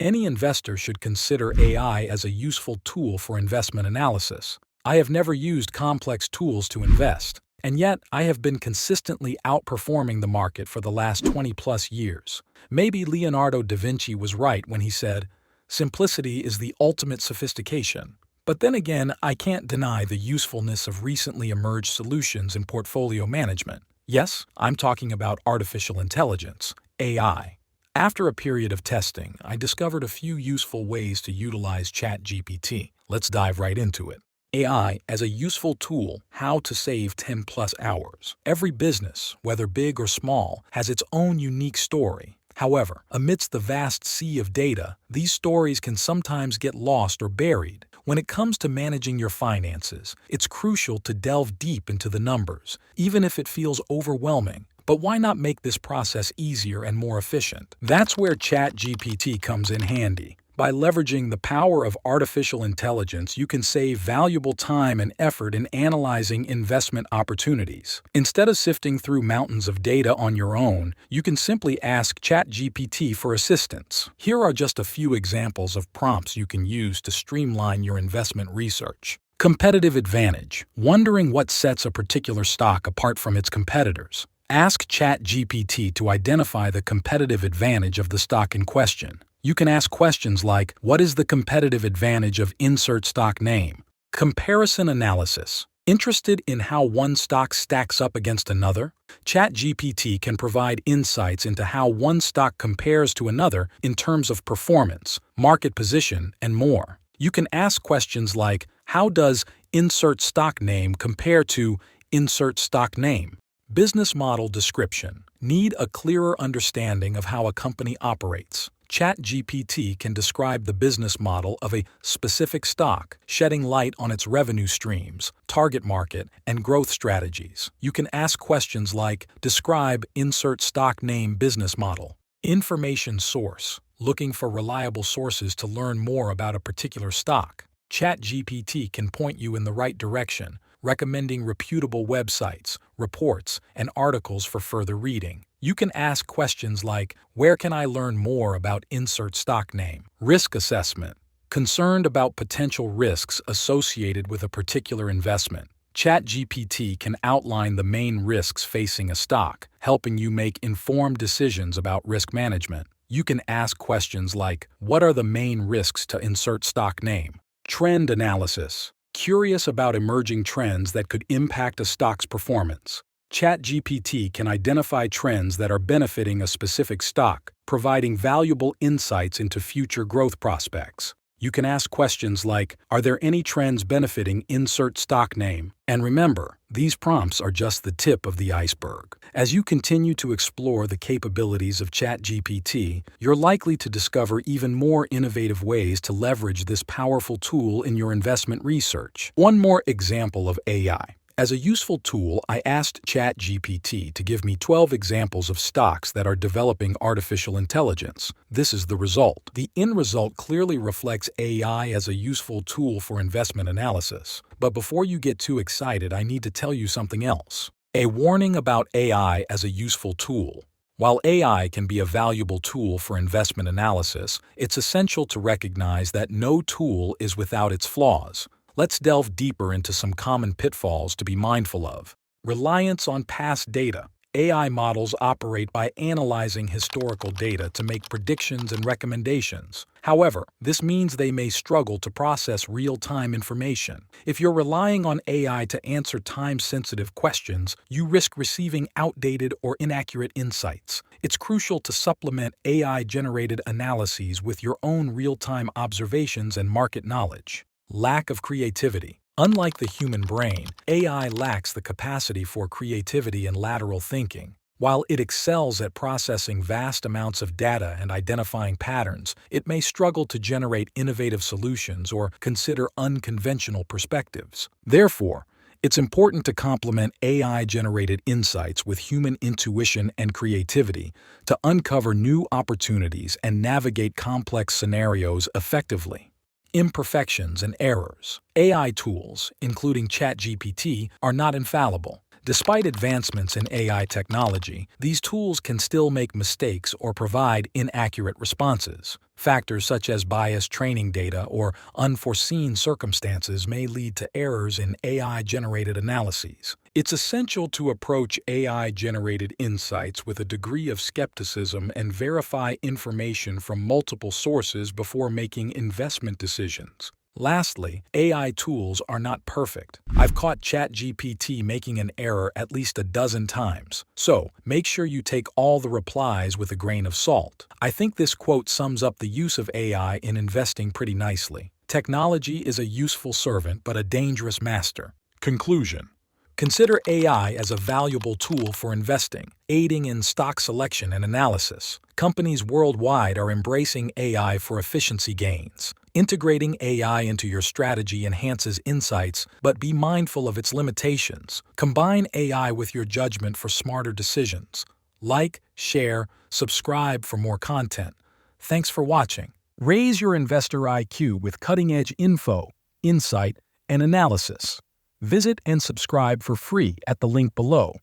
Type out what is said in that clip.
Any investor should consider AI as a useful tool for investment analysis. I have never used complex tools to invest, and yet I have been consistently outperforming the market for the last 20-plus years. Maybe Leonardo da Vinci was right when he said, "Simplicity is the ultimate sophistication." But then again, I can't deny the usefulness of recently emerged solutions in portfolio management. Yes, I'm talking about artificial intelligence, AI. After a period of testing, I discovered a few useful ways to utilize ChatGPT. Let's dive right into it. AI as a useful tool, how to save 10-plus hours. Every business, whether big or small, has its own unique story. However, amidst the vast sea of data, these stories can sometimes get lost or buried. When it comes to managing your finances, it's crucial to delve deep into the numbers, even if it feels overwhelming. But why not make this process easier and more efficient? That's where ChatGPT comes in handy. By leveraging the power of artificial intelligence, you can save valuable time and effort in analyzing investment opportunities. Instead of sifting through mountains of data on your own, you can simply ask ChatGPT for assistance. Here are just a few examples of prompts you can use to streamline your investment research. Competitive advantage. Wondering what sets a particular stock apart from its competitors? Ask ChatGPT to identify the competitive advantage of the stock in question. You can ask questions like, what is the competitive advantage of insert stock name? Comparison analysis. Interested in how one stock stacks up against another? ChatGPT can provide insights into how one stock compares to another in terms of performance, market position, and more. You can ask questions like, how does insert stock name compare to insert stock name? Business model description. Need a clearer understanding of how a company operates? ChatGPT can describe the business model of a specific stock, shedding light on its revenue streams, target market, and growth strategies. You can ask questions like, describe insert stock name business model. Information source. Looking for reliable sources to learn more about a particular stock? ChatGPT can point you in the right direction, recommending reputable websites, reports, and articles for further reading. You can ask questions like, where can I learn more about insert stock name? Risk assessment. Concerned about potential risks associated with a particular investment? ChatGPT can outline the main risks facing a stock, helping you make informed decisions about risk management. You can ask questions like, what are the main risks to insert stock name? Trend analysis. Curious about emerging trends that could impact a stock's performance? ChatGPT can identify trends that are benefiting a specific stock, providing valuable insights into future growth prospects. You can ask questions like, are there any trends benefiting insert stock name? And remember, these prompts are just the tip of the iceberg. As you continue to explore the capabilities of ChatGPT, you're likely to discover even more innovative ways to leverage this powerful tool in your investment research. One more example of AI. As a useful tool, I asked ChatGPT to give me 12 examples of stocks that are developing artificial intelligence. This is the result. The end result clearly reflects AI as a useful tool for investment analysis. But before you get too excited, I need to tell you something else. A warning about AI as a useful tool. While AI can be a valuable tool for investment analysis, it's essential to recognize that no tool is without its flaws. Let's delve deeper into some common pitfalls to be mindful of. Reliance on past data. AI models operate by analyzing historical data to make predictions and recommendations. However, this means they may struggle to process real-time information. If you're relying on AI to answer time-sensitive questions, you risk receiving outdated or inaccurate insights. It's crucial to supplement AI-generated analyses with your own real-time observations and market knowledge. Lack of creativity. Unlike the human brain, AI lacks the capacity for creativity and lateral thinking. While it excels at processing vast amounts of data and identifying patterns, it may struggle to generate innovative solutions or consider unconventional perspectives. Therefore, it's important to complement AI-generated insights with human intuition and creativity to uncover new opportunities and navigate complex scenarios effectively. Imperfections and errors. AI tools, including ChatGPT, are not infallible. Despite advancements in AI technology, these tools can still make mistakes or provide inaccurate responses. Factors such as biased training data or unforeseen circumstances may lead to errors in AI-generated analyses. It's essential to approach AI-generated insights with a degree of skepticism and verify information from multiple sources before making investment decisions. Lastly, AI tools are not perfect. I've caught ChatGPT making an error at least a dozen times, so make sure you take all the replies with a grain of salt. I think this quote sums up the use of AI in investing pretty nicely. Technology is a useful servant but a dangerous master. Conclusion. Consider AI as a valuable tool for investing, aiding in stock selection and analysis. Companies worldwide are embracing AI for efficiency gains. Integrating AI into your strategy enhances insights, but be mindful of its limitations. Combine AI with your judgment for smarter decisions. Like, share, subscribe for more content. Thanks for watching. Raise your investor IQ with cutting-edge info, insight, and analysis. Visit and subscribe for free at the link below.